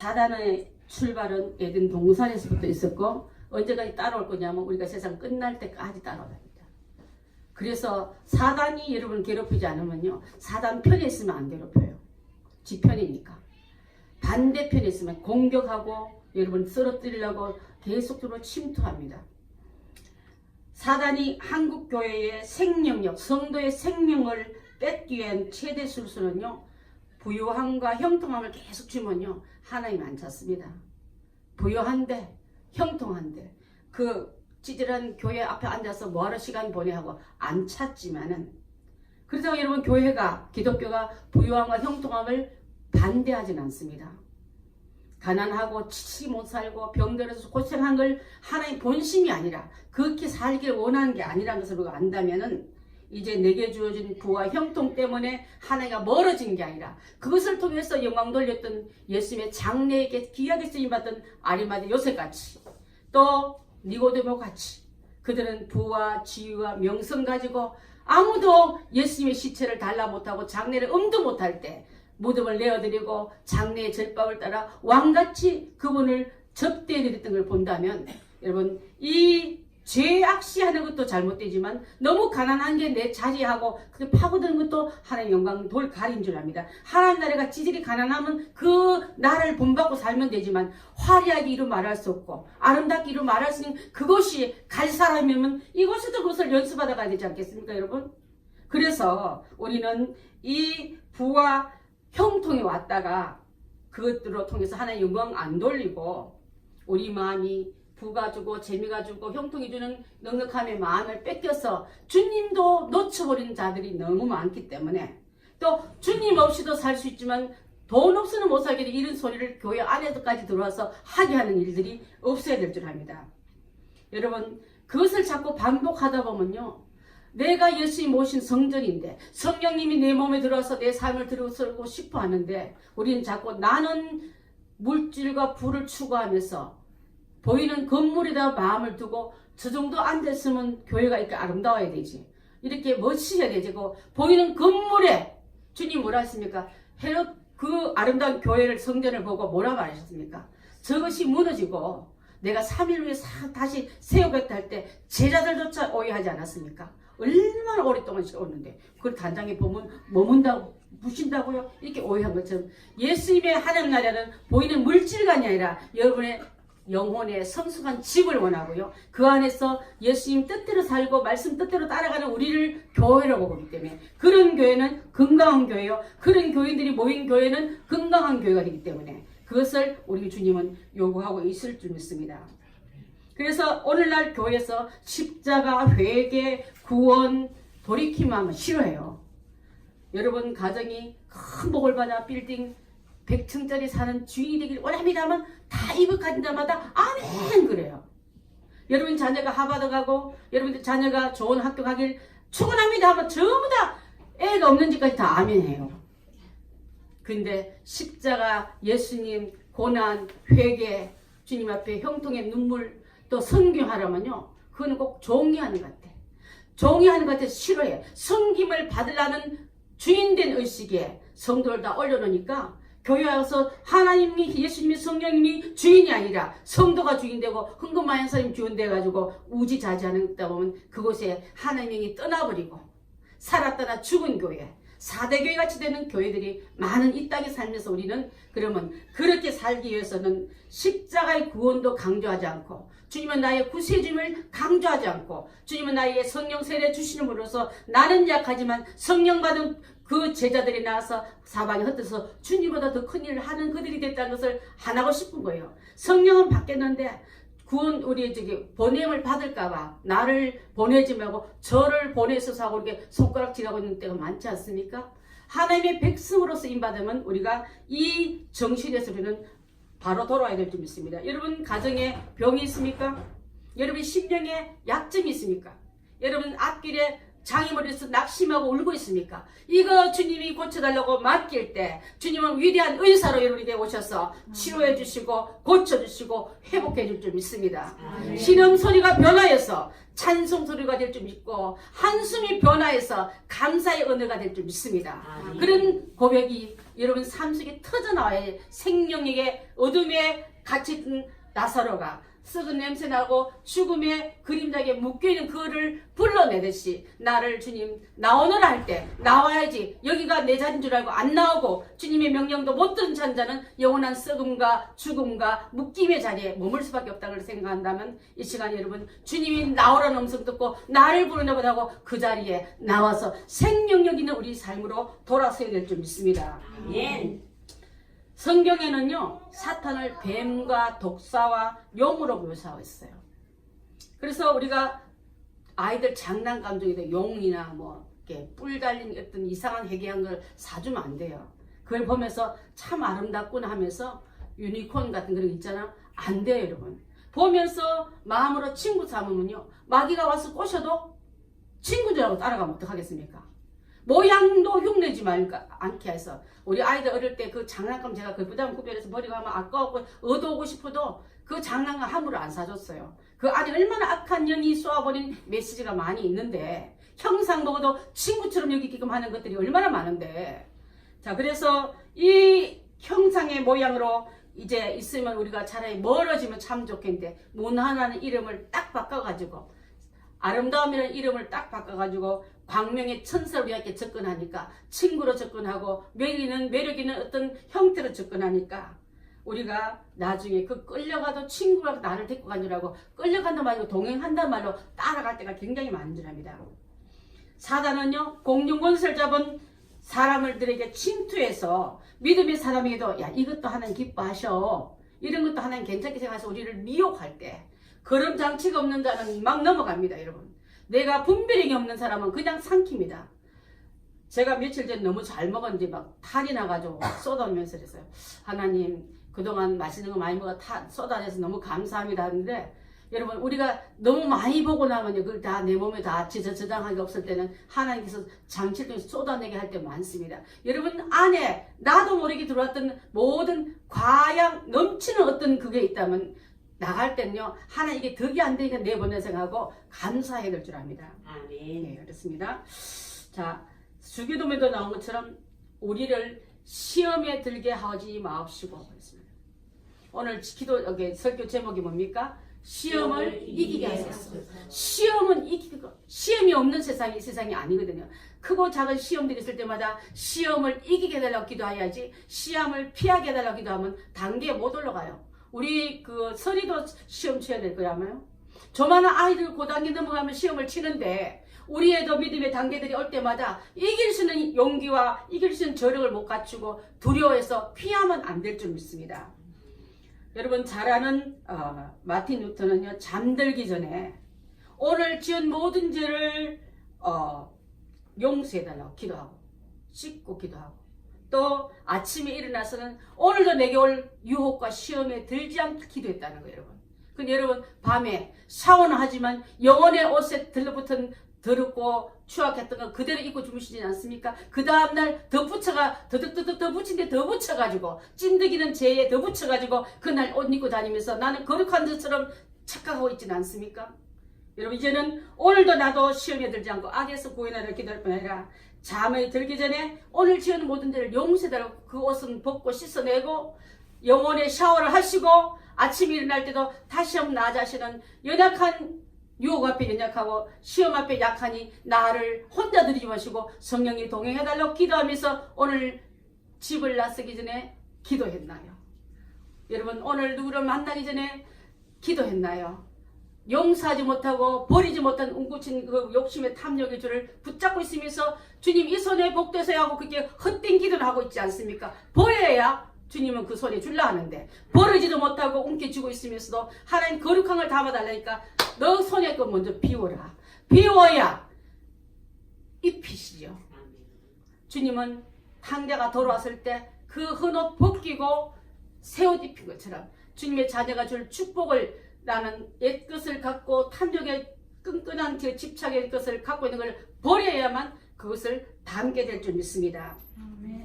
사단의 출발은 에덴 동산에서부터 있었고 언제까지 따라올 거냐면 우리가 세상 끝날 때까지 따라옵니다. 그래서 사단이 여러분 괴롭히지 않으면요, 사단 편에 있으면 안 괴롭혀요. 지 편이니까. 반대편에 있으면 공격하고 여러분 쓰러뜨리려고 계속적으로 침투합니다. 사단이 한국교회의 생명력, 성도의 생명을 뺏기 위한 최대 술수는요, 부요함과 형통함을 계속 주면요, 하나님 안 찾습니다. 부요한데 형통한데 그 찌질한 교회 앞에 앉아서 뭐하러 시간 보내 하고 안 찾지만은, 그렇다고 여러분 교회가, 기독교가 부요함과 형통함을 반대하진 않습니다. 가난하고 지치 못 살고 병들어서 고생한 걸 하나님 본심이 아니라 그렇게 살기를 원하는 게 아니라는 것을 우리가 안다면은 이제 내게 주어진 부와 형통 때문에 하나님과 멀어진 게 아니라 그것을 통해서 영광 돌렸던 예수님의 장래에게 귀하게 쓰임받던 아리마대 요셉같이 또 니고데모같이 그들은 부와 지위와 명성 가지고 아무도 예수님의 시체를 달라 못하고 장례를 음도 못할 때 무덤을 내어드리고 장례의 절법을 따라 왕같이 그분을 접대해드렸던 걸 본다면 여러분 이 죄악시하는 것도 잘못되지만 너무 가난한 게 내 자리하고 그게 파고드는 것도 하나님의 영광 돌 가린 줄 압니다. 하나님 나라가 찌질이 가난하면 그 나라를 본받고 살면 되지만 화려하게 이루 말할 수 없고 아름답게 이루 말할 수 있는 그것이 갈 사람이면 이곳에도 그것을 연습하다 가야 되지 않겠습니까 여러분? 그래서 우리는 이 부와 형통이 왔다가 그것들로 통해서 하나님의 영광 안 돌리고 우리 마음이 부가 주고 재미가 주고 형통이 주는 넉넉함의 마음을 뺏겨서 주님도 놓쳐버린 자들이 너무 많기 때문에 또 주님 없이도 살 수 있지만 돈 없이는 못 살게 된 이런 소리를 교회 안에서까지 들어와서 하게 하는 일들이 없어야 될 줄 압니다. 여러분 그것을 자꾸 반복하다 보면요, 내가 예수님 모신 성전인데 성령님이 내 몸에 들어와서 내 삶을 들어서고 싶어 하는데 우리는 자꾸 나는 물질과 부를 추구하면서 보이는 건물에다 마음을 두고 저 정도 안 됐으면 교회가 이렇게 아름다워야 되지, 이렇게 멋지셔야 되지. 보이는 건물에 주님 뭐라 했습니까? 헤롯 그 아름다운 교회를 성전을 보고 뭐라 말하셨습니까? 저것이 무너지고 내가 3일 후에 다시 세우겠다 할 때 제자들조차 오해하지 않았습니까? 얼마나 오랫동안 오는데 그걸 단장에 보면 머문다고 부신다고요? 이렇게 오해한 것처럼 예수님의 하나님 나라는 보이는 물질관이 아니라 여러분의 영혼의 성숙한 집을 원하고요, 그 안에서 예수님 뜻대로 살고 말씀 뜻대로 따라가는 우리를 교회라고 보기 때문에 그런 교회는 건강한 교회요, 그런 교인들이 모인 교회는 건강한 교회가 되기 때문에 그것을 우리 주님은 요구하고 있을 줄 믿습니다. 그래서 오늘날 교회에서 십자가, 회개, 구원, 돌이킴하면 싫어해요. 여러분 가정이 큰 복을 받아 빌딩 100층짜리 사는 주인이 되길 원합니다 하면 다 입을 가진 자마다 아멘 그래요. 여러분 자녀가 하버드 가고 여러분 자녀가 좋은 학교 가길 축원합니다 하면 전부 다 애가 없는 집까지 다 아멘 해요. 근데 십자가, 예수님, 고난, 회개, 주님 앞에 형통의 눈물 또 성경하려면요, 그거는 꼭 종이하는 것 같아. 종이하는 것 같아서 싫어해. 성김을 받으려는 주인된 의식에 성도를 다 올려놓으니까 교회 와서 하나님이, 예수님이, 성령님이 주인이 아니라 성도가 주인되고 흥금마연 사람이 주인돼가지고 우지자지하는 다 보면 그곳에 하나님이 떠나버리고 살았다나 죽은 교회, 4대 교회 같이 되는 교회들이 많은 이 땅에 살면서 우리는 그러면 그렇게 살기 위해서는 십자가의 구원도 강조하지 않고 주님은 나의 구세주임을 강조하지 않고 주님은 나에게 성령 세례 주시는으로써 나는 약하지만 성령 받은 그 제자들이 나와서 사방에 흩어서 주님보다 더 큰 일을 하는 그들이 됐다는 것을 안 하고 싶은 거예요. 성령은 받겠는데 구원 우리 보냄을 받을까봐 나를 보내지 말고 저를 보내서 하고 이렇게 손가락질하고 있는 때가 많지 않습니까? 하나님의 백성으로서 임받으면 우리가 이 정신에서 우리는 바로 돌아와야 될 줄 믿습니다. 여러분 가정에 병이 있습니까? 여러분 심령에 약점이 있습니까? 여러분 앞길에 장애물에서 낙심하고 울고 있습니까? 이거 주님이 고쳐달라고 맡길 때 주님은 위대한 의사로 여러분에게 오셔서 치료해 주시고 고쳐주시고 회복해 줄 줄 믿습니다. 신음소리가 변화해서 찬송소리가 될 줄 믿고 한숨이 변화해서 감사의 언어가 될 줄 믿습니다. 그런 고백이 여러분 삶 속에 터져나와야 생명력의 어둠에 갇혀있던 나사로가 썩은 냄새나고 죽음의 그림자에 묶여있는 그를 불러내듯이 나를 주님 나오너라 할 때 나와야지 여기가 내 자리인 줄 알고 안 나오고 주님의 명령도 못 들은 자는 영원한 썩음과 죽음과 묶임의 자리에 머물 수밖에 없다고 생각한다면 이 시간에 여러분 주님이 나오라는 음성 듣고 나를 부르나 보다고 그 자리에 나와서 생명력 있는 우리 삶으로 돌아서야 될 줄 믿습니다. 아멘. 성경에는요 사탄을 뱀과 독사와 용으로 묘사하고 있어요. 그래서 우리가 아이들 장난감 중에도 용이나 뭐 이렇게 뿔 달린 어떤 이상한 회개한 걸 사주면 안 돼요. 그걸 보면서 참 아름답구나 하면서 유니콘 같은 그런 거 있잖아. 안 돼요 여러분. 보면서 마음으로 친구 삼으면요 마귀가 와서 꼬셔도 친구인 줄 알고 따라가면 어떡하겠습니까? 모양도 흉내지 않게 해서 우리 아이들 어릴 때 그 장난감 제가 그 부담 구별해서 버리고 하면 아까웠고 얻어오고 싶어도 그 장난감 함부로 안 사줬어요. 그 안에 얼마나 악한 영이 쏘아버린 메시지가 많이 있는데 형상 보고도 친구처럼 여기게끔 하는 것들이 얼마나 많은데 자 그래서 이 형상의 모양으로 이제 있으면 우리가 차라리 멀어지면 참 좋겠는데 문화라는 이름을 딱 바꿔가지고 아름다움이라는 이름을 딱 바꿔가지고 광명의 천사로 이렇게 접근하니까 친구로 접근하고 매력 있는 어떤 형태로 접근하니까 우리가 나중에 그 끌려가도 친구가 나를 데리고 간 줄 알고 끌려간단 말이고 동행한단 말로 따라갈 때가 굉장히 많은 줄 압니다. 사단은요 공중권세를 잡은 사람들에게 침투해서 믿음의 사람에게도 야 이것도 하나님 기뻐하셔 이런 것도 하나님 괜찮게 생각해서 우리를 미혹할 때 그런 장치가 없는 자는 막 넘어갑니다. 여러분 내가 분별력이 없는 사람은 그냥 삼킵니다. 제가 며칠 전에 너무 잘 먹었는데 막 탈이 나가지고 쏟아내면서 그랬어요. 하나님 그동안 맛있는 거 많이 먹어 쏟아내서 너무 감사합니다 하는데 여러분 우리가 너무 많이 보고 나면요 그걸 다 내 몸에 다 저장하기 없을 때는 하나님께서 장치를 통해서 쏟아내게 할 때 많습니다. 여러분 안에 나도 모르게 들어왔던 모든 과양 넘치는 어떤 그게 있다면 나갈 때는요 하나 이게 덕이 안 되니까 내보내 생각하고 감사해야 될 줄 압니다. 아멘. 네, 그렇습니다. 자 주기도문에도 나온 것처럼 우리를 시험에 들게 하지 마옵시고 그랬습니다. 오늘 기도 여기 설교 제목이 뭡니까? 시험을 이기게 하소서. 시험은 이기고 시험이 없는 세상이 이 세상이 아니거든요. 크고 작은 시험들이 있을 때마다 시험을 이기게 해달라고 기도해야지 시험을 피하게 해달라고 기도하면 단계에 못 올라가요. 우리 그 서리도 시험 쳐야 될 거야 아마요. 저만한 아이들 고단계 넘어가면 시험을 치는데 우리 애도 믿음의 단계들이 올 때마다 이길 수 있는 용기와 이길 수 있는 저력을 못 갖추고 두려워해서 피하면 안 될 줄 믿습니다. 여러분 잘 아는 마틴 루터는요 잠들기 전에 오늘 지은 모든 죄를 용서해달라고 기도하고 씻고 기도하고 또 아침에 일어나서는 오늘도 내게 올 유혹과 시험에 들지 않게 기도했다는 거예요 여러분. 근데 여러분 밤에 샤워는 하지만 영혼의 옷에 들러붙은 더럽고 추악했던 거 그대로 입고 주무시지 않습니까? 그 다음날 더 붙여가 더덕더덕 더 붙인데 더 붙여가지고 찐득이는 죄에 더 붙여가지고 그날 옷 입고 다니면서 나는 거룩한 것처럼 착각하고 있지는 않습니까? 여러분 이제는 오늘도 나도 시험에 들지 않고 악에서 구해내라 기도할 뿐 아니라 잠에 들기 전에 오늘 지은 모든 죄를 용서해달라고 그 옷은 벗고 씻어내고 영혼의 샤워를 하시고 아침에 일어날 때도 다시 한번 나 자신은 연약한 유혹 앞에 연약하고 시험 앞에 약하니 나를 혼자 들이지 마시고 성령이 동행해달라고 기도하면서 오늘 집을 나서기 전에 기도했나요? 여러분 오늘 누구를 만나기 전에 기도했나요? 용서하지 못하고 버리지 못한 웅구친 그 욕심의 탐욕의 줄을 붙잡고 있으면서 주님 이 손에 복되세요 하고 그렇게 헛된 기도를 하고 있지 않습니까? 버려야 주님은 그 손에 줄라 하는데 버리지도 못하고 움켜쥐고 있으면서도 하나님 거룩한 걸 담아달라니까 너 손에 거 먼저 비워라. 비워야 입히시죠. 주님은 탕자가 돌아왔을 때 그 헌옷 벗기고 새 옷 입힌 것처럼 주님의 자녀가 줄 축복을 나는 옛것을 갖고 탐욕의 끈끈한 그 집착의 것을 갖고 있는 걸 버려야만 그것을 담게 될 줄 믿습니다.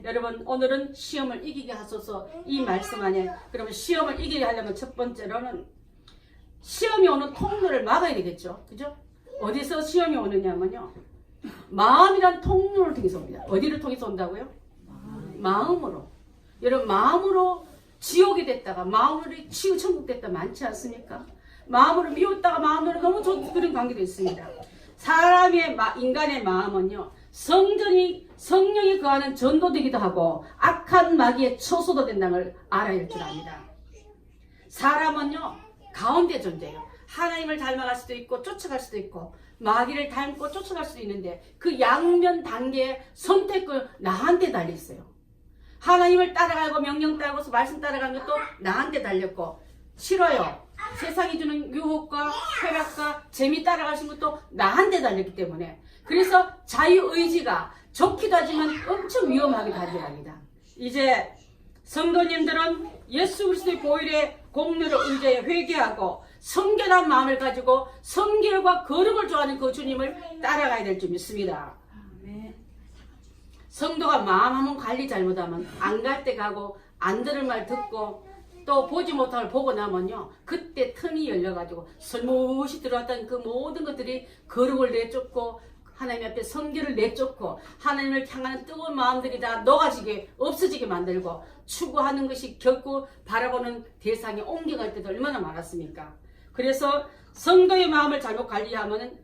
여러분 오늘은 시험을 이기게 하소서 이 말씀 안에 그러면 시험을 이기게 하려면 첫 번째로는 시험이 오는 통로를 막아야 되겠죠. 그죠? 어디서 시험이 오느냐면요 마음이란 통로를 통해서 옵니다. 어디를 통해서 온다고요? 마음으로, 여러분 마음으로 지옥이 됐다가 마음으로 천국 됐다 많지 않습니까? 마음으로 미웠다가 마음으로 너무 좋은 그런 관계도 있습니다. 인간의 마음은요, 성령이 거하는 전도되기도 하고 악한 마귀의 처소도 된다는 걸 알아야 할 줄 압니다. 사람은요, 가운데 존재예요. 하나님을 닮아갈 수도 있고 쫓아갈 수도 있고 마귀를 닮고 쫓아갈 수도 있는데 그 양면 단계의 선택을 나한테 달려 있어요. 하나님을 따라가고 명령 따라가고 말씀 따라가는 것도 나한테 달렸고, 싫어요. 세상이 주는 유혹과 쾌락과 재미 따라가신 것도 나한테 달렸기 때문에, 그래서 자유의지가 좋기도 하지만 엄청 위험하게 달려갑니다. 이제 성도님들은 예수 그리스도의 보혈의 공로를 의지해 회개하고 성결한 마음을 가지고 성결과 거룩을 좋아하는 그 주님을 따라가야 될 줄 믿습니다. 성도가 마음 한번 관리 잘못하면 안 갈 때 가고 안 들을 말 듣고 또 보지 못할 걸 보고 나면요, 그때 틈이 열려가지고 설무시 들어왔던 그 모든 것들이 거룩을 내쫓고 하나님 앞에 성결을 내쫓고 하나님을 향하는 뜨거운 마음들이 다 녹아지게 없어지게 만들고 추구하는 것이 결코 바라보는 대상에 옮겨갈 때도 얼마나 많았습니까? 그래서 성도의 마음을 잘못 관리하면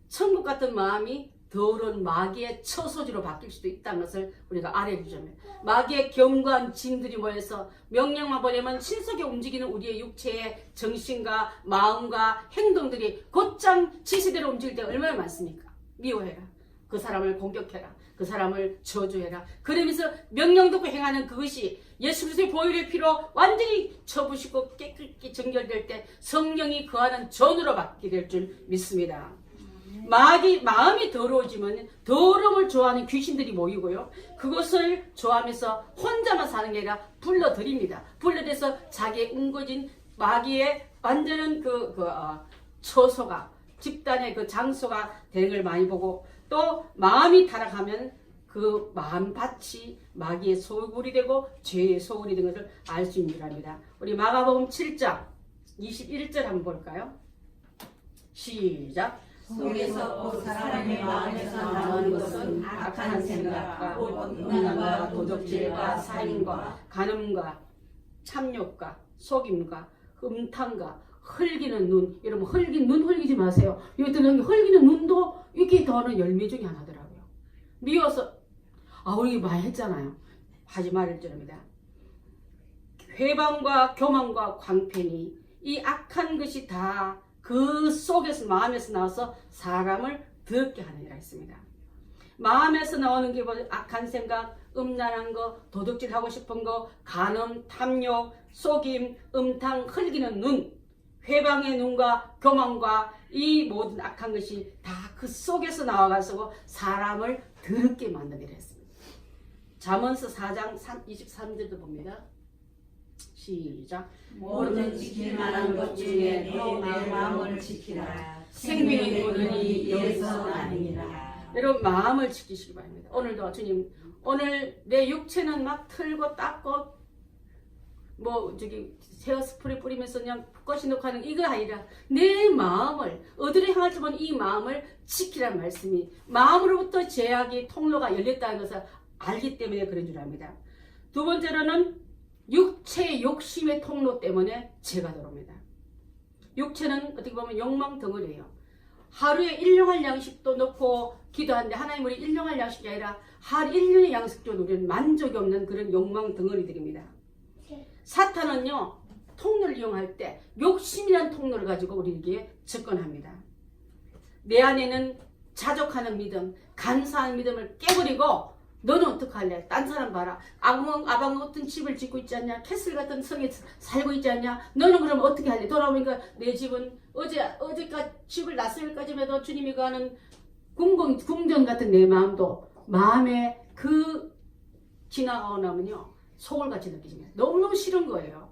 천국 같은 마음이 더러운 마귀의 처소지로 바뀔 수도 있다는 것을 우리가 알아야 되죠. 마귀의 견고한 진들이 모여서 명령만 보내면 신속히 움직이는 우리의 육체의 정신과 마음과 행동들이 곧장 지시대로 움직일 때 얼마나 많습니까? 미워해라, 그 사람을 공격해라, 그 사람을 저주해라, 그러면서 명령 듣고 행하는 그것이 예수 그리스도의 보혈의 피로 완전히 쳐부시고 깨끗이 정결될 때 성령이 거하는 전으로 바뀌게 될 줄 믿습니다. 마음이 더러워지면 더러움을 좋아하는 귀신들이 모이고요, 그것을 좋아하면서 혼자만 사는 게 아니라 불러들입니다. 불러들여서 자기의 웅거진 마귀의 완전한 처소가, 집단의 그 장소가 되는 걸 많이 보고, 또 마음이 타락하면 그 마음밭이 마귀의 소굴이 되고 죄의 소굴이 된 것을 알 수 있는 줄 압니다. 우리 마가복음 7장 21절 한번 볼까요? 시작. 속에서 곧 사람의 마음에서 나오는 것은 악한 생각과 음란과 도적질과 살인과 간음과 참욕과 속임과 음탕과 흘기는 눈. 여러분, 눈 흘기지 마세요. 여기는 흘기는 눈도 이게 더는 열매 중에 하나더라고요. 미워서 우리 많이 했잖아요. 하지 말을 줄입니다. 회방과 교만과 광팬이, 이 악한 것이 다 그 속에서, 마음에서 나와서 사람을 더럽게 하느니라 했습니다. 마음에서 나오는 게 악한 생각, 음란한 거, 도둑질하고 싶은 거, 간음, 탐욕, 속임, 음탕, 흘기는 눈, 회방의 눈과 교만과 이 모든 악한 것이 다 그 속에서 나와가지고 사람을 더럽게 만들게 했습니다. 잠언서 4장 23절도 봅니다. 시작. 모든 지킬 만한 것 중에 내 마음을 지키라. 생명의 근원이 여기서 나니라. 여러분, 마음을 지키시기 바랍니다. 오늘도 주님, 오늘 내 육체는 막 틀고 닦고 헤어스프레이 뿌리면서 그냥 붓것이 놓고 하는 이거 아니라 내 마음을 어디로 향할지 모르는 이 마음을 지키라는 말씀이, 마음으로부터 죄악의 통로가 열렸다는 것을 알기 때문에 그런 줄 압니다. 두 번째로는 육체의 욕심의 통로 때문에 죄가 들어옵니다. 육체는 어떻게 보면 욕망 덩어리예요. 하루에 일용할 양식도 넣고 기도하는데 하나님, 우리 일용할 양식이 아니라 하루 1년의 양식도 우리는 만족이 없는 그런 욕망 덩어리들입니다. 사탄은요, 통로를 이용할 때 욕심이라는 통로를 가지고 우리에게 접근합니다. 내 안에는 자족하는 믿음, 감사하는 믿음을 깨버리고, 너는 어떡할래? 딴 사람 봐라. 아방 같은 집을 짓고 있지 않냐? 캐슬 같은 성에 살고 있지 않냐? 너는 그럼 어떻게 할래? 돌아오니까 내 집은 어제까지 집을 놨을까지 해도 주님이 가는 궁전 같은 내 마음도, 마음에 그 지나가고 나면요, 소울같이 느껴집니다. 너무너무 싫은 거예요.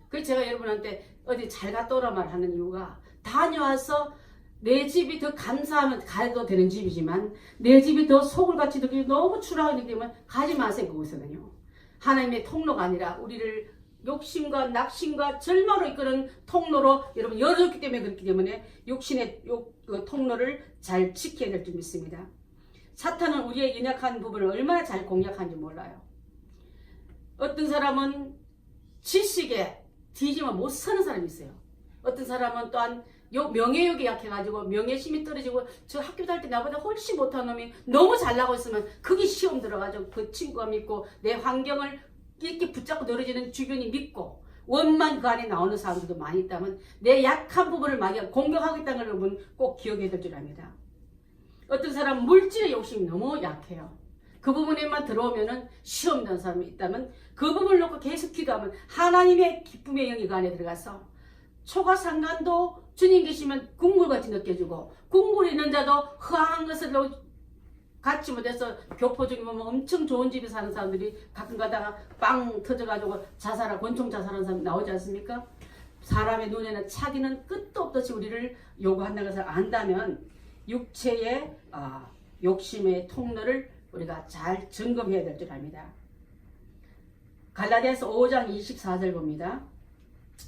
그래서 제가 여러분한테 어디 잘 갔다 오라 말하는 이유가, 다녀와서 내 집이 더 감사하면 가도 되는 집이지만 내 집이 더 속을같이 느끼고 너무 추락하기 때문에 가지 마세요. 그것은요, 하나님의 통로가 아니라 우리를 욕심과 낙심과 절망으로 이끄는 통로로 여러분 열어줬기 때문에, 그렇기 때문에 육신의 그 통로를 잘 지켜야 될 줄 믿습니다. 사탄은 우리의 연약한 부분을 얼마나 잘 공략하는지 몰라요. 어떤 사람은 지식에 뒤지면 못 사는 사람이 있어요. 어떤 사람은 또한 명예욕이 약해가지고 명예심이 떨어지고 저 학교 다닐 때 나보다 훨씬 못한 놈이 너무 잘나고 있으면 그게 시험 들어가지고 그 친구가 믿고 내 환경을 이렇게 붙잡고 늘어지는 주변이 믿고 원만 그 안에 나오는 사람들도 많이 있다면 내 약한 부분을 마귀가 공격하고 있다는 걸 여러분 꼭 기억해야 될 줄 압니다. 어떤 사람은 물질의 욕심이 너무 약해요. 그 부분에만 들어오면은 시험 되는 사람이 있다면 그 부분을 놓고 계속 기도하면 하나님의 기쁨의 영이 그 안에 들어가서 초가상간도 주님 계시면 국물같이 느껴지고 국물 있는 자도 허황한 것을 갖지 못해서 교포 중에 보면 엄청 좋은 집에 사는 사람들이 가끔 가다가 빵 터져가지고 자살하고 권총 자살하는 사람이 나오지 않습니까? 사람의 눈에는 차기는 끝도 없듯이 우리를 요구한다는 것을 안다면 육체의 욕심의 통로를 우리가 잘 점검해야 될 줄 압니다. 갈라디아서 5장 24절 봅니다.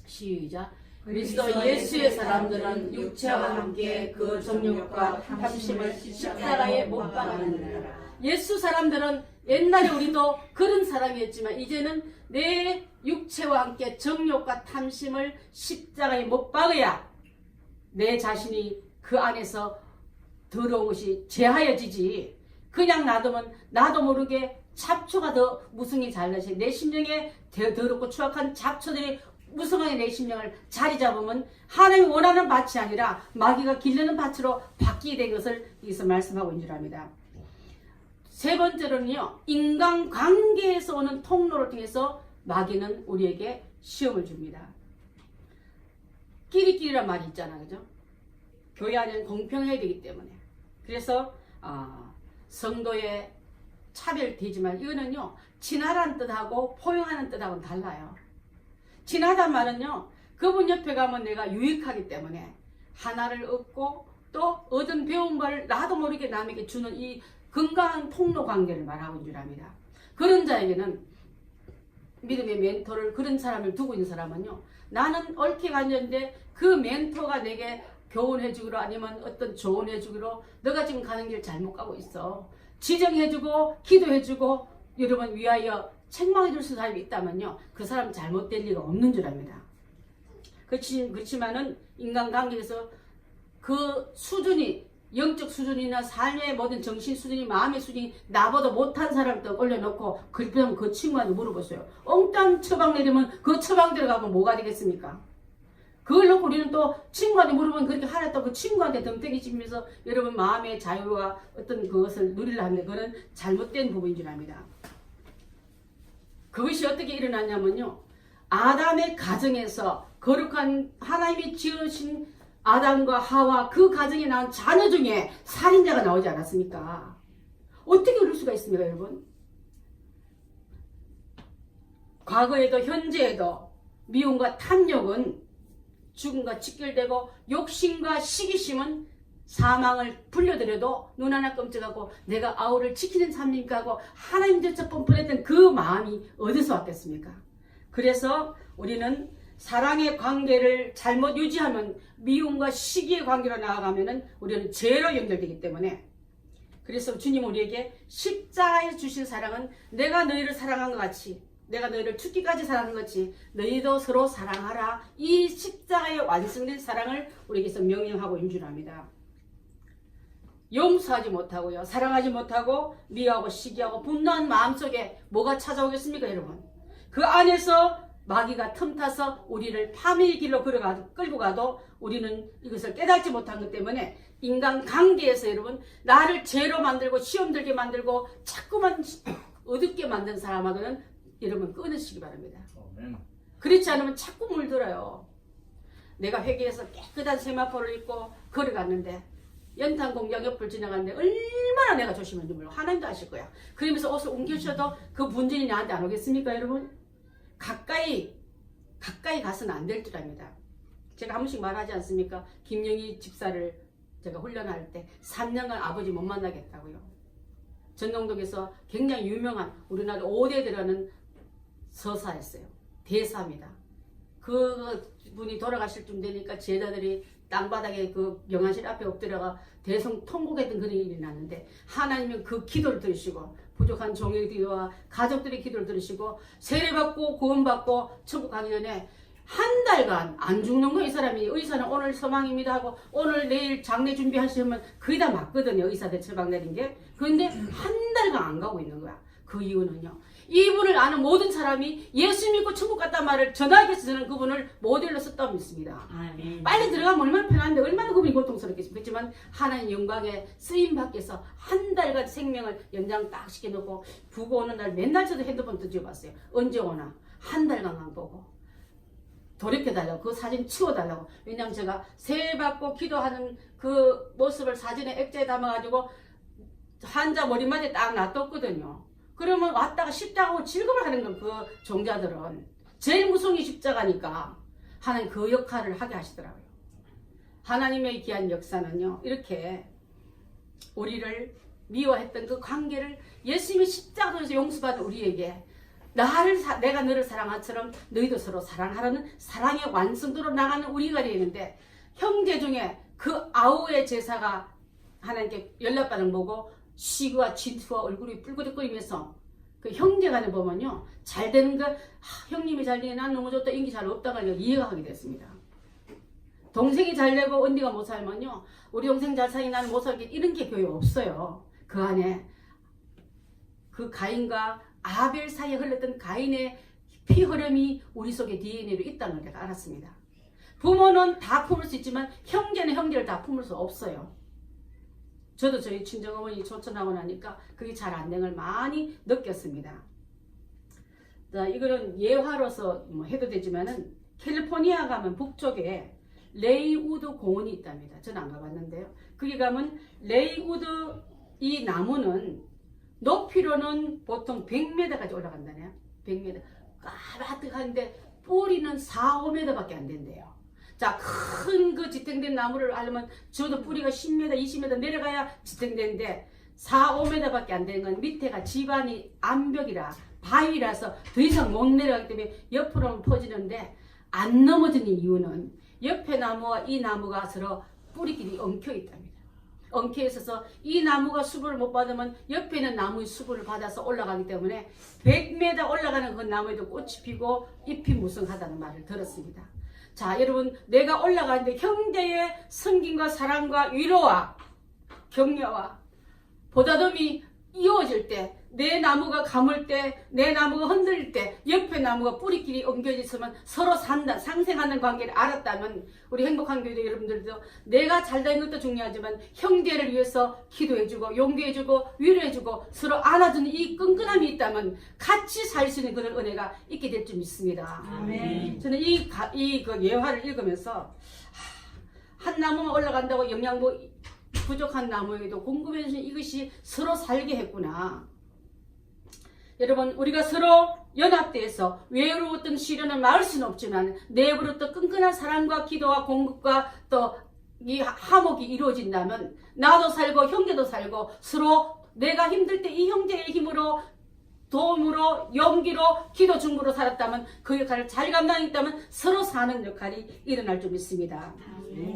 시작. 그리스도 예수의 사람들은 육체와 함께 그 정욕과 탐심을 십자가에 못 박았느니라. 예수 사람들은 옛날에 우리도 그런 사람이었지만 이제는 내 육체와 함께 정욕과 탐심을 십자가에 못 박아야 내 자신이 그 안에서 더러운 것이 제하여지지. 그냥 놔두면 나도 모르게 잡초가 더 무성히 잘나시 내 심령에 더럽고 추악한 잡초들이 무성하게 내 심령을 자리 잡으면 하나님이 원하는 밭이 아니라 마귀가 기르는 밭으로 바뀌게 된 것을 여기서 말씀하고 있는 줄 압니다. 세 번째로는요, 인간관계에서 오는 통로를 통해서 마귀는 우리에게 시험을 줍니다. 끼리끼리란 말이 있잖아, 그죠? 교회 안에는 공평해야 되기 때문에. 그래서 성도의 차별되지만 이거는요, 친하라는 뜻하고 포용하는 뜻하고는 달라요. 친하단 말은요, 그분 옆에 가면 내가 유익하기 때문에 하나를 얻고 또 얻은 배운 걸 나도 모르게 남에게 주는 이 건강한 통로 관계를 말하고 있는 줄 압니다. 그런 자에게는 믿음의 멘토를 그런 사람을 두고 있는 사람은요, 나는 옳게 갔는데 그 멘토가 내게 교훈해주기로 아니면 어떤 조언해주기로 너가 지금 가는 길 잘못 가고 있어. 지정해주고 기도해주고 여러분 위하여 책망해줄 수 사람이 있다면요, 그 사람 잘못될 리가 없는 줄 압니다. 그렇지만은 인간관계에서 그 수준이 영적 수준이나 삶의 모든 정신 수준이 마음의 수준이 나보다 못한 사람을 또 올려놓고 그러면 그 친구한테 물어보세요. 엉뚱한 처방 내리면 그 처방대로 가면 뭐가 되겠습니까? 그걸 놓고 우리는 또 친구한테 물어보면 그렇게 하랬다고 그 친구한테 덤태기 치면서 여러분 마음의 자유와 어떤 그것을 누리려 하는데 그거는 잘못된 부분인 줄 압니다. 그것이 어떻게 일어났냐면요, 아담의 가정에서 거룩한 하나님이 지으신 아담과 하와 그 가정에 낳은 자녀 중에 살인자가 나오지 않았습니까? 어떻게 그럴 수가 있습니까, 여러분? 과거에도 현재에도 미움과 탐욕은 죽음과 직결되고 욕심과 시기심은 사망을 불려들여도 눈 하나 끔찍하고 내가 아우를 지키는 삶입니까 하고 하나님조차 뻔뻔했던 그 마음이 어디서 왔겠습니까? 그래서 우리는 사랑의 관계를 잘못 유지하면 미움과 시기의 관계로 나아가면 우리는 죄로 연결되기 때문에, 그래서 주님 우리에게 십자가에 주신 사랑은 내가 너희를 사랑한 것 같이, 내가 너희를 죽기까지 사랑한 것 같이 너희도 서로 사랑하라. 이 십자가에 완성된 사랑을 우리에게서 명령하고 있는 줄 압니다. 용서하지 못하고요, 사랑하지 못하고 미워하고 시기하고 분노한 마음속에 뭐가 찾아오겠습니까, 여러분? 그 안에서 마귀가 틈타서 우리를 파멸의 길로 끌고 가도 우리는 이것을 깨닫지 못한 것 때문에 인간관계에서 여러분 나를 죄로 만들고 시험 들게 만들고 자꾸만 어둡게 만든 사람하고는 여러분 끊으시기 바랍니다. 그렇지 않으면 자꾸 물들어요. 내가 회개해서 깨끗한 세마포를 입고 걸어갔는데 연탄 공장 옆을 지나갔는데 얼마나 내가 조심했는지 몰라. 하나님도 아실 거야. 그러면서 옷을 옮겨셔도 그 분진이 나한테 안 오겠습니까, 여러분? 가까이 가서는 안 될 줄 압니다. 제가 한 번씩 말하지 않습니까? 김영희 집사를 제가 훈련할 때 3년간 아버지 못 만나겠다고요. 전동동에서 굉장히 유명한 우리나라 5대 들어가는 서사였어요. 대사입니다. 그 분이 돌아가실 쯤 되니까 제자들이 땅바닥에 그 영안실 앞에 엎드려가 대성 통곡했던 그런 일이 났는데 하나님은 그 기도를 들으시고 부족한 종의 기도와 가족들의 기도를 들으시고 세례받고 구원받고 천국 가기 전에 한 달간 안 죽는 거. 이 사람이 의사는 오늘 서망입니다 하고 오늘 내일 장례 준비하시면 거의 다 맞거든요. 의사들 처방 내린 게. 그런데 한 달간 안 가고 있는 거야. 그 이유는요, 이분을 아는 모든 사람이 예수 믿고 천국 갔단 말을 전하기 위해서 저는 그분을 모델로 썼다고 믿습니다. 아멘. 빨리 들어가면 얼마나 편한데 얼마나 그분이 고통스럽겠지만 하나님 영광에 쓰임 받기 위해서 한 달간 생명을 연장 딱 시켜놓고 부고 오는 날 맨날 저도 핸드폰 뒤져봤어요. 언제 오나. 한 달간만 보고 돌이켜달라고, 그 사진 치워달라고. 왜냐면 제가 세례 받고 기도하는 그 모습을 사진에 액자에 담아가지고 환자 머리맡에 딱 놔뒀거든요. 그러면 왔다가 십자가하고 즐거움을 하는 건 그 종자들은 제일 무서운 게 십자가니까 하나님 그 역할을 하게 하시더라고요. 하나님의 귀한 역사는요, 이렇게 우리를 미워했던 그 관계를 예수님이 십자가에서 용서받은 우리에게 내가 너를 사랑한 것처럼 너희도 서로 사랑하라는 사랑의 완성도로 나가는 우리가 되는데, 형제 중에 그 아우의 제사가 하나님께 연락받은 보고 시기와 질투와 얼굴이 뿔그덕거리면서 그 형제간에 보면요, 잘 되는 거, 형님이 잘 되니 난 너무 좋다, 인기 잘 없다가 이해가 하게 됐습니다. 동생이 잘 되고 언니가 못 살면요, 우리 동생 잘 사니 나는 못 살게, 이런 게 거의 없어요. 그 안에 그 가인과 아벨 사이에 흘렀던 가인의 피 흐름이 우리 속에 DNA로 있다는 걸 내가 알았습니다. 부모는 다 품을 수 있지만 형제는 형제를 다 품을 수 없어요. 저도 저희 친정어머니 초천하고 나니까 그게 잘 안 되는 걸 많이 느꼈습니다. 자, 이거는 예화로서 뭐 해도 되지만은 캘리포니아 가면 북쪽에 레이우드 공원이 있답니다. 저는 안 가봤는데요. 거기 가면 레이우드 이 나무는 높이로는 보통 100m까지 올라간다네요. 100m. 까마득한데 뿌리는 4, 5m밖에 안 된대요. 자, 큰 그 지탱된 나무를 하려면 저도 뿌리가 10m, 20m 내려가야 지탱되는데 4, 5m밖에 안 되는 건 밑에가 집안이 암벽이라 바위라서 더 이상 못 내려가기 때문에 옆으로 퍼지는데 안 넘어지는 이유는 옆에 나무와 이 나무가 서로 뿌리끼리 엉켜 있답니다. 엉켜 있어서 이 나무가 수분을 못 받으면 옆에 있는 나무의 수분을 받아서 올라가기 때문에 100m 올라가는 그 나무에도 꽃이 피고 잎이 무성하다는 말을 들었습니다. 자, 여러분, 내가 올라가는데 형제의 섬김과 사랑과 위로와 격려와 보다듬이 이어질 때, 내 나무가 가물 때, 내 나무가 흔들릴 때 옆에 나무가 뿌리끼리 엉겨졌으면 서로 산다, 상생하는 관계를 알았다면 우리 행복한 교회 여러분들도 내가 잘되는 것도 중요하지만 형제를 위해서 기도해주고 용기해주고 위로해주고 서로 안아주는 이 끈끈함이 있다면 같이 살 수 있는 그런 은혜가 있게 될 줄 믿습니다. 아멘. 저는 그 예화를 읽으면서 한 나무만 올라간다고 영양분 부족한 나무에도 궁금해지는 이것이 서로 살게 했구나. 여러분, 우리가 서로 연합돼서 외로웠던 시련을 막을 수는 없지만 내부로부터 끈끈한 사랑과 기도와 공급과 또 이 화목이 이루어진다면 나도 살고 형제도 살고 서로 내가 힘들 때 이 형제의 힘으로 도움으로 용기로 기도 중부로 살았다면 그 역할을 잘 감당했다면 서로 사는 역할이 일어날 줄 믿습니다.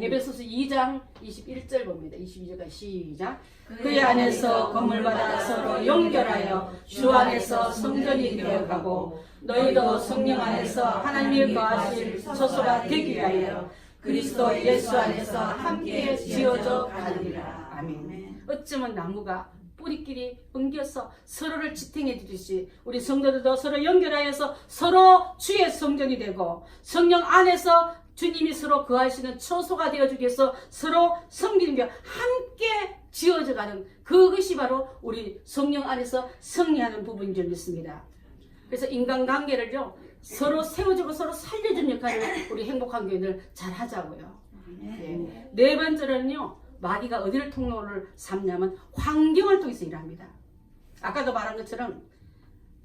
에베소서 2장 21절 봅니다. 22절까지 시작. 그의 안에서 건물 받아 서로 연결하여 주 안에서 성전이 되어가고 너희도 성령 안에서 하나님이 거하실 처소가 되기 위하여 그리스도 예수 안에서 함께 지어져 가느니라. 아멘. 어쩌면 나무가 뿌리끼리 엉겨서 서로를 지탱해 주듯이 우리 성도들도 서로 연결하여서 서로 주의 성전이 되고 성령 안에서 주님이 서로 거하시는 처소가 되어주기 위해서 서로 섬기며 함께 지어져가는 그것이 바로 우리 성령 안에서 승리하는 부분인 줄 믿습니다. 그래서 인간관계를요 서로 세워주고 서로 살려주는 역할을 우리 행복한 교회들 잘 하자고요. 네 번째로는요, 마귀가 어디를 통로를 삼냐면 환경을 통해서 일합니다. 아까도 말한 것처럼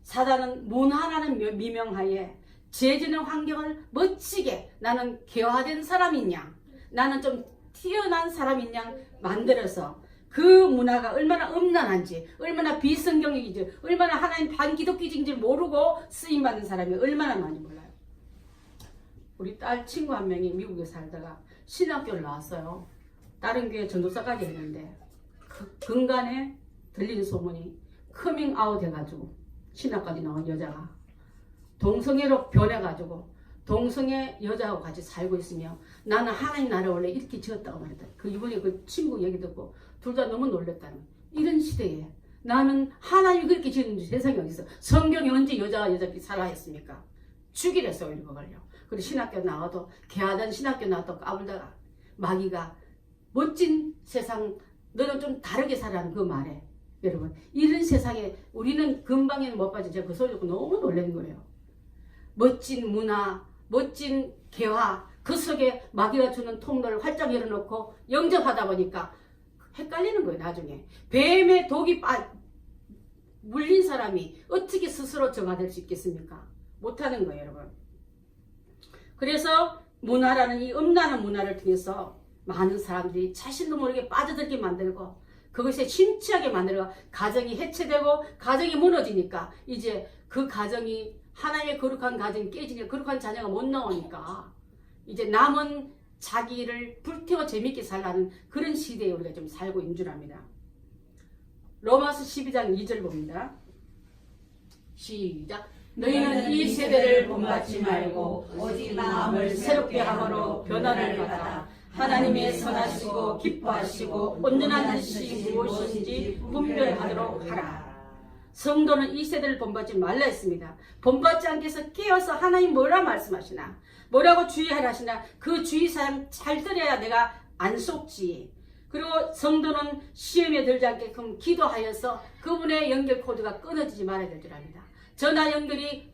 사단은 문화라는 미명하에 재지는 환경을 멋지게 나는 개화된 사람이냐, 나는 좀 튀어난 사람이냐 만들어서 그 문화가 얼마나 음란한지, 얼마나 비성경적인지, 얼마나 하나님 반기독교적인지 모르고 쓰임받는 사람이 얼마나 많이 몰라요. 우리 딸 친구 한 명이 미국에 살다가 신학교를 나왔어요. 다른 교회 전도사까지 했는데 그 근간에 들리는 소문이 커밍 아웃 해가지고 신학까지 나온 여자가 동성애로 변해가지고 동성애 여자하고 같이 살고 있으며 나는 하나님 나라 원래 이렇게 지었다고 말했다. 그 이번에 그 친구 얘기 듣고 둘 다 너무 놀랬다는 이런 시대에 나는 하나님이 그렇게 지은 세상에 어디 있어. 성경에 언제 여자가 여자끼리 살아 했습니까? 죽이랬어 그걸요. 그리고 신학교 나와도 개하던 신학교 나와도 까불다가 마귀가 멋진 세상 너는 좀 다르게 살아라는 그 말에 여러분 이런 세상에 우리는 금방에는 못 빠져. 제가 그 소리 듣고 너무 놀란 거예요. 멋진 문화 멋진 개화 그 속에 마귀가 주는 통로를 활짝 열어놓고 영접하다 보니까 헷갈리는 거예요. 나중에 뱀의 독이 물린 사람이 어떻게 스스로 정화될 수 있겠습니까? 못하는 거예요 여러분. 그래서 문화라는 이 음란한 문화를 통해서 많은 사람들이 자신도 모르게 빠져들게 만들고 그것에 심취하게 만들고 가정이 해체되고 가정이 무너지니까 이제 그 가정이 하나님의 거룩한 가정이 깨지니까 거룩한 자녀가 못 나오니까 이제 남은 자기를 불태워 재밌게 살라는 그런 시대에 우리가 좀 살고 있는 줄 압니다. 로마서 12장 2절 봅니다. 시작. 너희는 이 세대를 본받지 말고 오직 마음을 새롭게 함으로 변화를 받아 하나님의 선하시고 기뻐하시고 온전한 뜻이 무엇인지 분별하도록 하라. 성도는 이 세대를 본받지 말라 했습니다. 본받지 않게 해서 깨어서 하나님 뭐라 말씀하시나 뭐라고 주의하라 하시나 그 주의 사항 잘 들어야 내가 안 속지. 그리고 성도는 시험에 들지 않게끔 기도하여서 그분의 연결 코드가 끊어지지 말아야 될 줄 압니다. 전화 연결이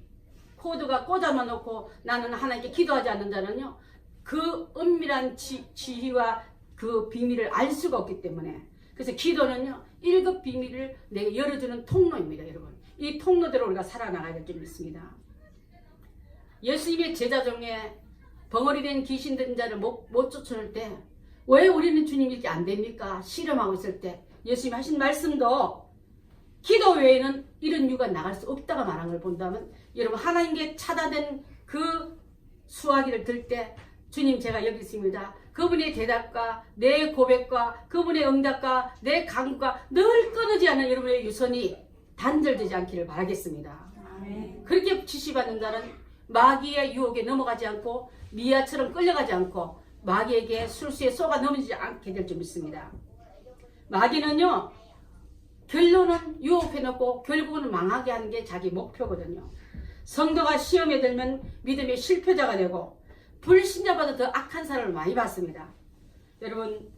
코드가 꽂아만 놓고 나는 하나님께 기도하지 않는 자는요 그 은밀한 지휘와 그 비밀을 알 수가 없기 때문에 그래서 기도는요 1급 비밀을 내게 열어주는 통로입니다. 여러분 이 통로대로 우리가 살아나가야 될 줄 믿습니다. 예수님의 제자 중에 벙어리 된 귀신 든 자를 못 쫓아낼 때 왜 우리는 주님 이렇게 안 됩니까? 실험하고 있을 때 예수님이 하신 말씀도 기도 외에는 이런 이유가 나갈 수 없다가 말한 걸 본다면 여러분 하나님께 찾아낸 그 수화기를 들 때 주님 제가 여기 있습니다. 그분의 대답과 내 고백과 그분의 응답과 내 강구가 늘 끊어지지 않는 여러분의 유선이 단절되지 않기를 바라겠습니다. 아멘. 그렇게 지시받는 자는 마귀의 유혹에 넘어가지 않고 미아처럼 끌려가지 않고 마귀에게 술수에 쏘가 넘어지지 않게 될 줄 믿습니다. 마귀는요 결론은 유혹해놓고 결국은 망하게 하는 게 자기 목표거든요. 성도가 시험에 들면 믿음의 실패자가 되고 불신자보다 더 악한 사람을 많이 봤습니다. 여러분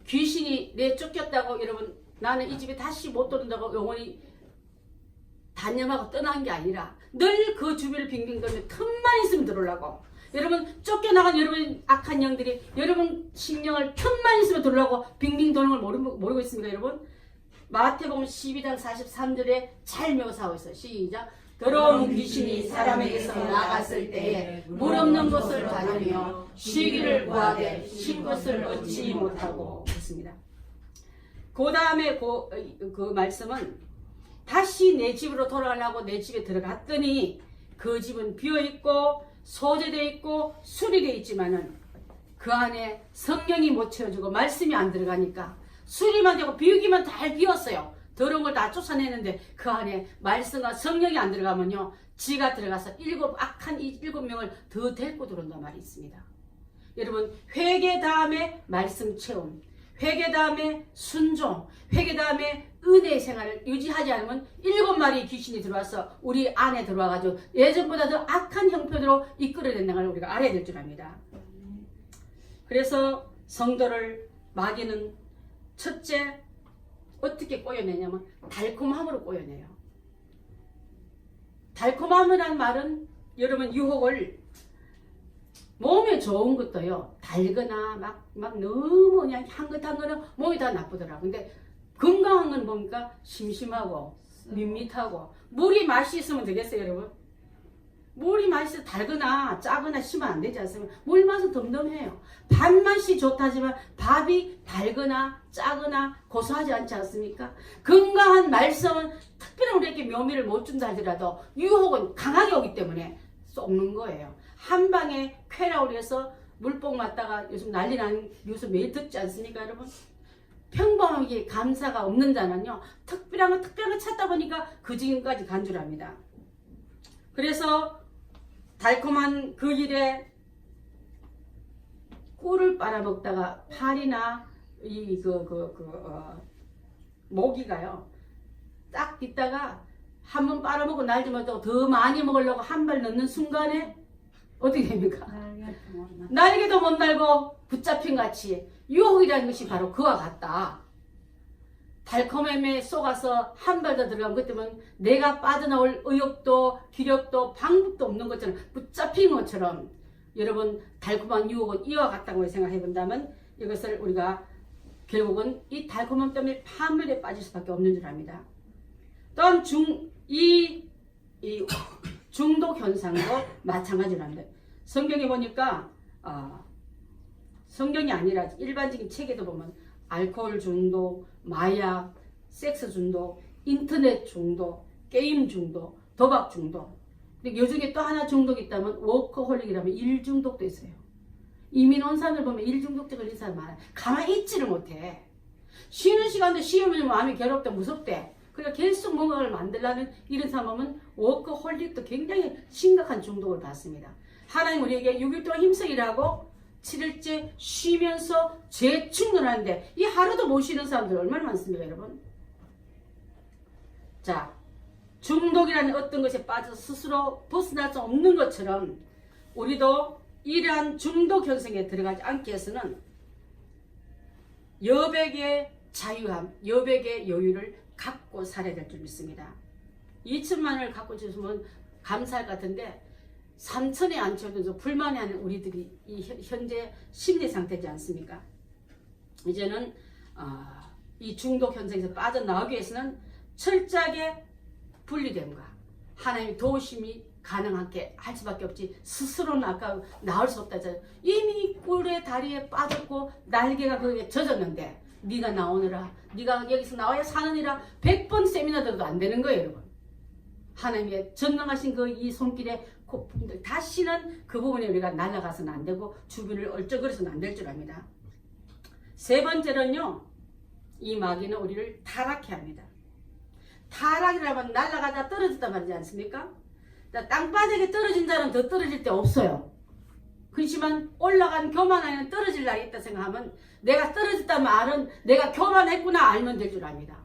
귀신이 내 쫓겼다고 여러분 나는 이 집에 다시 못 들어온다고 영원히 단념하고 떠난 게 아니라 늘 그 주변을 빙빙 돌며 틈만 있으면 들어오려고 여러분 쫓겨나간 여러분 악한 영들이 여러분 신령을 틈만 있으면 들어오려고 빙빙 도는 걸 모르고 있습니까 여러분? 마태복음 12장 43절에 잘 묘사하고 있어요. 시작. 더러운 귀신이 사람에게서 나갔을 때에 물 없는 곳을 다니며 쉬기를 구하되 쉴 것을 얻지 못하고 있습니다. 그 다음에 그 말씀은 다시 내 집으로 돌아가려고 내 집에 들어갔더니 그 집은 비어있고 소재되어 있고 수리되어 있지만은 그 안에 성령이 못 채워주고 말씀이 안 들어가니까 수리만 되고 비우기만 잘 비웠어요. 더러운 걸 다 쫓아내는데 그 안에 말씀과 성령이 안 들어가면요 지가 들어가서 악한 7명을 더 데리고 들어온단 말이 있습니다. 여러분 회개 다음에 말씀 체험, 회개 다음에 순종, 회개 다음에 은혜의 생활을 유지하지 않으면 7마리의 귀신이 들어와서 우리 안에 들어와가지고 예전보다 더 악한 형편으로 이끌어낸다는 걸 우리가 알아야 될 줄 압니다. 그래서 성도를 마귀는 첫째 어떻게 꼬여내냐면 달콤함으로 꼬여내요. 달콤함이라는 말은 여러분 유혹을 몸에 좋은 것도요 달거나 막 너무 그냥 향긋한 거는 몸이 다 나쁘더라고요. 근데 건강한 건 뭡니까? 심심하고 밋밋하고 물이 맛이 있으면 되겠어요 여러분? 물이 맛이 달거나 짜거나 심으면 안 되지 않습니까? 물 맛은 덤덤해요. 밥맛이 좋다지만 밥이 달거나 짜거나 고소하지 않지 않습니까? 건강한 말씀은 특별히 우리에게 묘미를 못 준다 하더라도 유혹은 강하게 오기 때문에 쏟는 거예요. 한 방에 쾌라고 해서 물뽕 맞다가 요즘 난리 나는 뉴스 매일 듣지 않습니까 여러분? 평범하게 감사가 없는 자는요, 특별한 거 찾다 보니까 그 지금까지 간주랍니다. 그래서 달콤한 그 일에 꿀을 빨아먹다가 팔이나 모기가요, 딱 있다가 한 번 빨아먹고 날지 못하고 더 많이 먹으려고 한 발 넣는 순간에 어떻게 됩니까? 날개도 못 날고 붙잡힌 같이 유혹이라는 것이 바로 그와 같다. 달콤함에 속아서 한 발 더 들어가면 그때면 내가 빠져나올 의욕도 기력도 방법도 없는 것처럼 붙잡힌 것처럼 여러분 달콤한 유혹은 이와 같다고 생각해 본다면 이것을 우리가 결국은 이 달콤함 때문에 파멸에 빠질 수밖에 없는 줄 압니다. 또한 이 중독 현상도 마찬가지로 합니다. 성경에 보니까 성경이 아니라 일반적인 책에도 보면 알코올 중독, 마약, 섹스 중독, 인터넷 중독, 게임 중독, 도박 중독. 근데 요 중에 또 하나 중독이 있다면 워커홀릭이라면 일 중독도 있어요. 이민 온 사람들 보면 일 중독자 걸린 사람 많아요. 가만히 있지를 못해. 쉬는 시간도 쉬면 마음이 괴롭다 무섭대. 그러니까 계속 뭔가를 만들려는 이런 사람 보면 워커홀릭도 굉장히 심각한 중독을 받습니다. 하나님 우리에게 6일 동안 힘써 일하고 7일째 쉬면서 재충전하는데 이 하루도 못 쉬는 사람들 얼마나 많습니까, 여러분? 자, 중독이라는 어떤 것에 빠져서 스스로 벗어날 수 없는 것처럼 우리도 이러한 중독 현상에 들어가지 않게 해서는 여백의 자유함, 여백의 여유를 갖고 살아야 될 줄 믿습니다. 2천만 원을 갖고 있으면 감사할 것 같은데 3천에 안 채워도 불만해하는 우리들이 이 현재 심리 상태지 않습니까? 이제는 이 중독 현상에서 빠져나오기 위해서는 철저하게 분리됨과 하나님의 도우심이 가능하게 할 수밖에 없지 스스로는 아까 나올 수 없다. 이미 꿀의 다리에 빠졌고 날개가 거기에 젖었는데 네가 나오느라 네가 여기서 나와야 사느니라 100번 세미나 들어도 안 되는 거예요, 여러분. 하나님의 전능하신 그 이 손길에 다시는 그 부분에 우리가 날아가서는 안 되고 주변을 얼쩍거려서는 안 될 줄 압니다. 세 번째는요, 이 마귀는 우리를 타락해 합니다. 타락이라면 날아가다 떨어졌단 말이지 않습니까? 땅바닥에 떨어진 자는 더 떨어질 데 없어요. 그렇지만 올라간 교만하면 떨어질 날이 있다 생각하면 내가 떨어졌다는 말은 내가 교만했구나 알면 될 줄 압니다.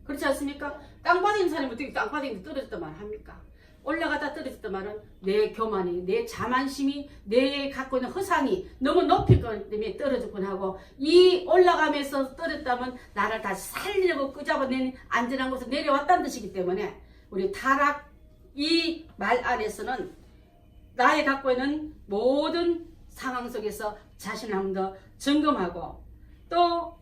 그렇지 않습니까? 땅바닥에 있는 사람이 어떻게 땅바닥에 떨어졌단 말을 합니까? 올라가다 떨어졌단 말은 내 교만이, 내 자만심이, 내 갖고 있는 허상이 너무 높이 것 때문에 떨어졌구나 하고 이 올라가면서 떨어졌다면 나를 다시 살리려고 끄잡아낸 안전한 곳에 내려왔다는 뜻이기 때문에 우리 타락 이 말 안에서는 나의 갖고 있는 모든 상황 속에서 자신을 한 번 더 점검하고 또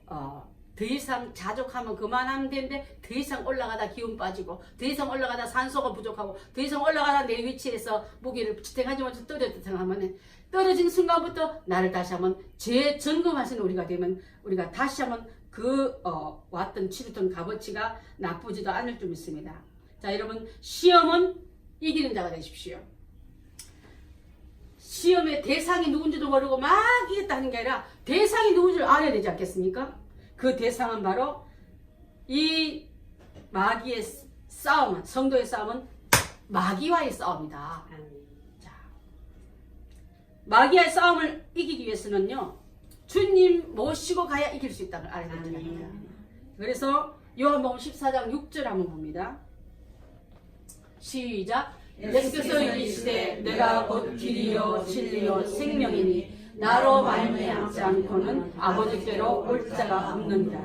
더 이상 자족하면 그만하면 되는데 더 이상 올라가다 기운 빠지고 더 이상 올라가다 산소가 부족하고 더 이상 올라가다 내 위치에서 무게를 지탱하지 못해서 떨어졌다 생각하면 떨어진 순간부터 나를 다시 한번 재점검하시는 우리가 되면 우리가 다시 한번 그 왔던 치르던 값어치가 나쁘지도 않을 줄 믿습니다. 자, 여러분 시험은 이기는 자가 되십시오. 시험의 대상이 누군지도 모르고 막 이겼다는 게 아니라 대상이 누군지를 알아야 되지 않겠습니까? 그 대상은 바로 이 마귀의 싸움은, 성도의 싸움은 마귀와의 싸움이다. 자, 마귀와의 싸움을 이기기 위해서는요, 주님 모시고 가야 이길 수 있다는 걸 알아야 됩니다. 그래서 요한복음 14장 6절 한번 봅니다. 시작. 예수께서 이르시되 내가 곧 길이요 진리요 생명이니 나로 말미암지 않고는 아버지께로 올 자가 없느니라.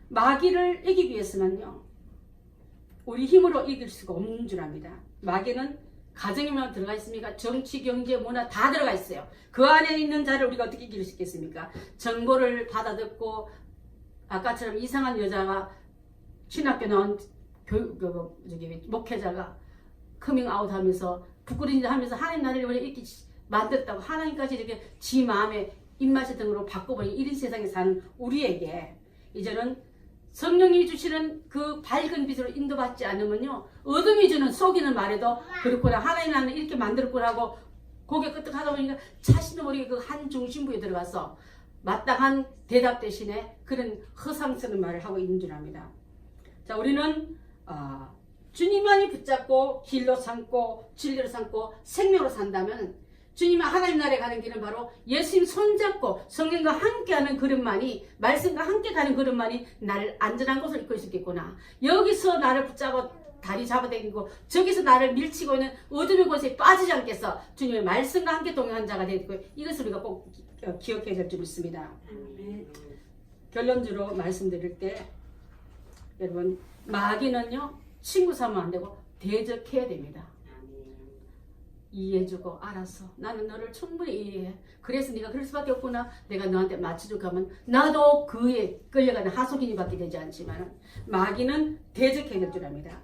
마귀를 이기기 위해서는요, 우리 힘으로 이길 수가 없는 줄 압니다. 마귀는 가정에만 들어가 있습니까? 정치, 경제, 문화 다 들어가 있어요. 그 안에 있는 자를 우리가 어떻게 이길 수 있겠습니까? 정보를 받아듣고 아까처럼 이상한 여자가 신학교 나온 목회자가 커밍아웃 하면서 부끄러운 하면서 하나님 나라를 원래 이렇게 만들었다고 하나님까지 이렇게 지 마음의 입맛의 등으로 바꿔버린 이런 세상에 사는 우리에게 이제는 성령이 주시는 그 밝은 빛으로 인도받지 않으면요, 어둠이 주는 속이는 말에도 그렇구나, 하나님 나는 이렇게 만들었구나 하고 고개 끄덕하다 보니까 자신도 모르게 그 한 중심부에 들어가서 마땅한 대답 대신에 그런 허상스러운 말을 하고 있는 줄 압니다. 자, 우리는 주님만이 붙잡고 길로 삼고 진리로 삼고 생명으로 산다면 주님 하나님 나라에 가는 길은 바로 예수님 손잡고 성령과 함께하는 걸음만이, 말씀과 함께 가는 걸음만이 나를 안전한 곳으로 이끌 수 있겠구나. 여기서 나를 붙잡아 다리 잡아당기고 저기서 나를 밀치고 있는 어둠의 곳에 빠지지 않겠어. 주님의 말씀과 함께 동행한 자가 되고, 이것을 우리가 꼭 기억해야 될 줄 믿습니다. 결론적으로 말씀드릴 때 여러분, 마귀는요 친구 삼으면 안 되고 대적해야 됩니다. 이해해주고, 알았어, 나는 너를 충분히 이해해, 그래서 네가 그럴 수밖에 없구나, 내가 너한테 맞춰주고 하면 나도 그에 끌려가는 하소kin이 받게 되지 않지만, 마귀는 대적해야 될 줄 압니다.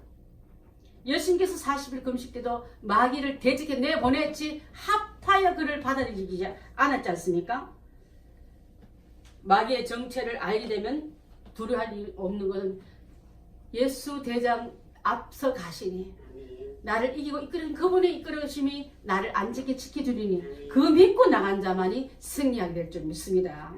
예수님께서 40일 금식 때도 마귀를 대적해 내보냈지 합하여 그를 받아들이지 않았지 않습니까? 마귀의 정체를 알게 되면 두려워할 일 없는 것은 예수 대장 앞서 가시니 나를 이기고 이끄는 그분의 이끌어주심이 나를 안전하게 지켜주리니 그 믿고 나간 자만이 승리하게 될 줄 믿습니다.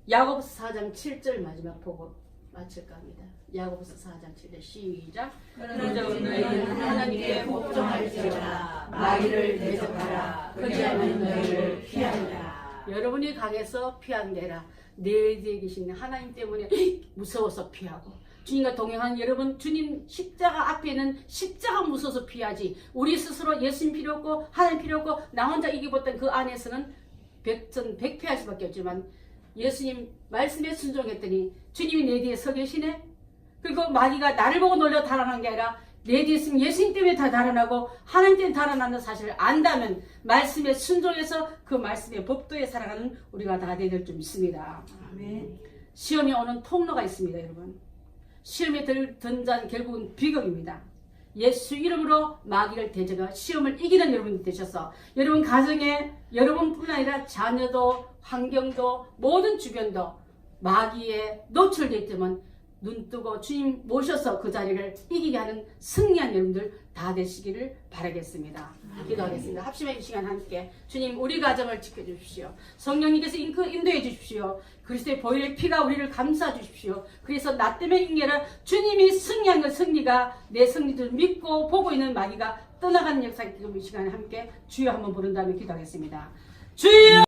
야고보서 4장 7절 마지막 보고 마칠까 합니다. 야고보서 4장 7절 시작. 그러므로 너희는 하나님께 복종할지어다. 마귀를 대적하라. 그리하면 너희를 피하리라. 여러분이 강해서 피한대라. 내 뒤에 계신 하나님 때문에 무서워서 피하고, 주님과 동행하는 여러분, 주님 십자가 앞에는 십자가 무서워서 피하지, 우리 스스로 예수님 필요 없고 하나님 필요 없고 나 혼자 이기고있던 그 안에서는 백전백패할 수밖에 없지만, 예수님 말씀에 순종했더니 주님이 내 뒤에 서 계시네. 그리고 마귀가 나를 보고 놀려 달아난 게 아니라 내 뒤에 있으면 예수님 때문에 다 달아나고 하나님 때문에 달아나는 사실을 안다면 선에 순종해서 그 말씀의 법도에 살아가는 우리가 다 되될 줄 믿습니다. 아멘. 시험이 오는 통로가 있습니다. 여러분, 시험에 든 자는 결국은 비극입니다. 예수 이름으로 마귀를 대적하고 시험을 이기는 여러분이 되셔서 여러분 가정에 여러분뿐 아니라 자녀도 환경도 모든 주변도 마귀에 노출되어 있지만 눈 뜨고 주님 모셔서 그 자리를 이기게 하는 승리한 여러분들 다 되시기를 바라겠습니다. 기도하겠습니다. 합심의 시간 함께 주님, 우리 가정을 지켜주십시오. 성령님께서 인도해 주십시오. 그리스도의 보혈의 피가 우리를 감싸 주십시오. 그래서 나 때문에 이긴 게 아니라 주님이 승리한 그 승리가 내 승리를 믿고 보고 있는 마귀가 떠나가는 역사의 이 시간에 함께 주여 한번 부른 다음에 기도하겠습니다. 주여!